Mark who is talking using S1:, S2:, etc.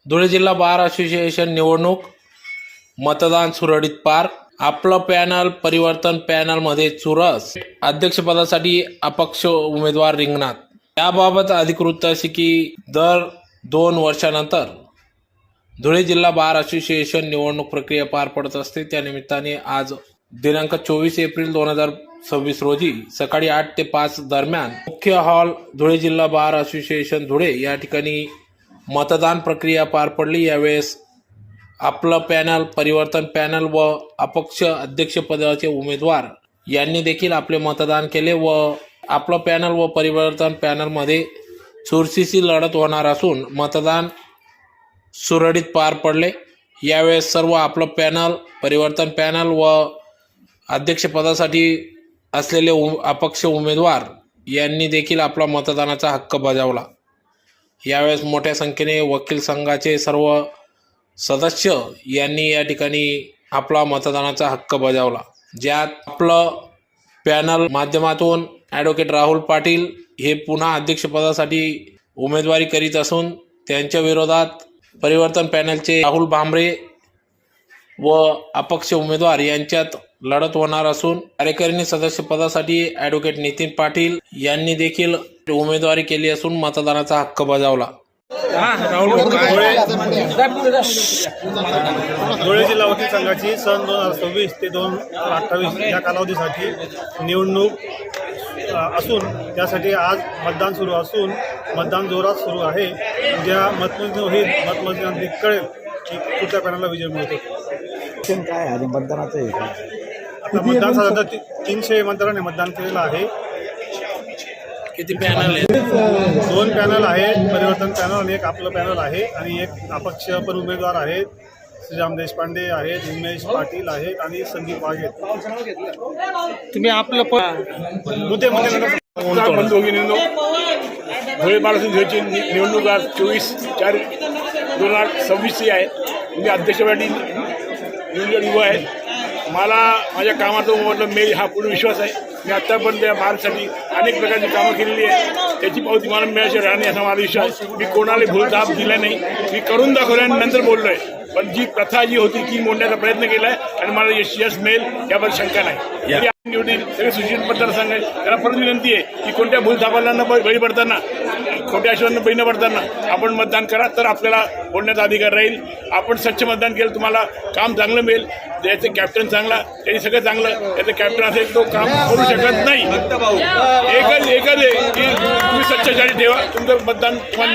S1: धुळे जिल्हा bar association निवडणूक मतदान सुरळीत पार। आपलं पॅनल परिवर्तन पॅनलमध्ये चुरस। अध्यक्षपदासाठी अपक्ष उमेदवार रिंगणात। याबाबत अधिकृत अशी की दर 2 वर्षानंतर धुळे जिल्हा बार असोसिएशन निवडणूक प्रक्रिया पार पडत असते। त्यानिमित्ताने आज दिनांक 24 एप्रिल 2026 रोजी सकाळी 8 ते 5 दरम्यान मुख्य हॉल धुळे जिल्हा बार असोसिएशन धुळे या ठिकाणी मतदान प्रक्रिया पार पडली। यावेळेस आपलं पॅनल परिवर्तन पॅनल व अपक्ष अध्यक्षपदाचे उमेदवार यांनी देखील आपले मतदान केले व आपलं पॅनल व परिवर्तन पॅनलमध्ये चुरशीची लढत होणार असून मतदान सुरळीत पार पडले। यावेळेस सर्व आपलं पॅनल परिवर्तन पॅनल व अध्यक्षपदासाठी असलेले अपक्ष उमेदवार यांनी देखील आपला मतदानाचा हक्क बजावला। यावेळेस मोठ्या संख्येने वकील संघाचे सर्व सदस्य यांनी या ठिकाणी आपला मतदानाचा हक्क बजावला। ज्यात आपलं पॅनल माध्यमातून ॲडव्होकेट राहुल पाटील हे पुन्हा अध्यक्षपदासाठी उमेदवारी करीत असून त्यांच्या विरोधात परिवर्तन पॅनलचे राहुल भांबरे व अपक्ष उमेदवार यांच्यात लढत होणार असून कार्यकारिणी सदस्य पदासाठी ॲडव्होकेट नितीन पाटील यांनी देखील उमेदवारी केली असून मतदानाचा हक्क बजावला।
S2: धुळे जिल्हा वकील संघाची सन 2026 ते 2028 या कालावधीसाठी निवडणूक असून त्यासाठी आज मतदान सुरू असून मतदान जोरात सुरू आहे। उद्या मतमोजणी होईल। मतमोजणी कळेल की कुठल्या पॅनलला विजय मिळतो।
S3: काय आहे मतदानाचं?
S2: आता मतदान साधारणतः 300 मतदारांनी मतदान केलेलं आहे।
S1: किती पॅनल आहेत?
S2: 2 पॅनल आहेत, परिवर्तन पॅनल आणि एक आपलं पॅनल आहे आणि एक अपक्ष पण उमेदवार आहेत। श्रीराम देशपांडे आहेत, उमेश पाटील आहेत आणि संदीप वाघ आहेत।
S4: तुम्ही आपलं
S2: मुद्दे
S5: धुळे बाळासाहेबांची निवडणूक आज 24/4/2026 आहे। मी अध्यक्षपदी निवडून युवा आहे। मला माझ्या कामाचा मतलब मेल हा पूर्ण विश्वास आहे। मी आत्तापर्यंत या महाराष्ट्रासाठी अनेक प्रकारची कामं केलेली आहे। त्याची पावती मला मिळाल्याशिवाय राहणे असा मला विश्वास। मी कोणाला भूलथाप दिला नाही। मी करून दाखवलं आणि नंतर बोललो आहे। पण जी प्रथा जी होती ती मोडण्याचा प्रयत्न केला आहे आणि मला यश मिळेल याबद्दल शंका नाही। निवडील सगळे सुशिक्षित मतदारसंघ आहे, त्याला परत विनंती आहे की कोणत्या भूलथापाला न बळी पडताना, खोट्या आश्वासांना बळी न पडताना आपण मतदान करा, तर आपल्याला बोलण्याचा अधिकार राहील। आपण स्वच्छ मतदान केलं तुम्हाला काम चांगलं मिळेल। ज्याचं कॅप्टन चांगला त्याने सगळं चांगलं, त्याचं कॅप्टन असेल तो काम करू शकत नाही। एकच आहे की तुम्ही स्वच्छ जारी ठेवा, तुमचं मतदान तुम्हाला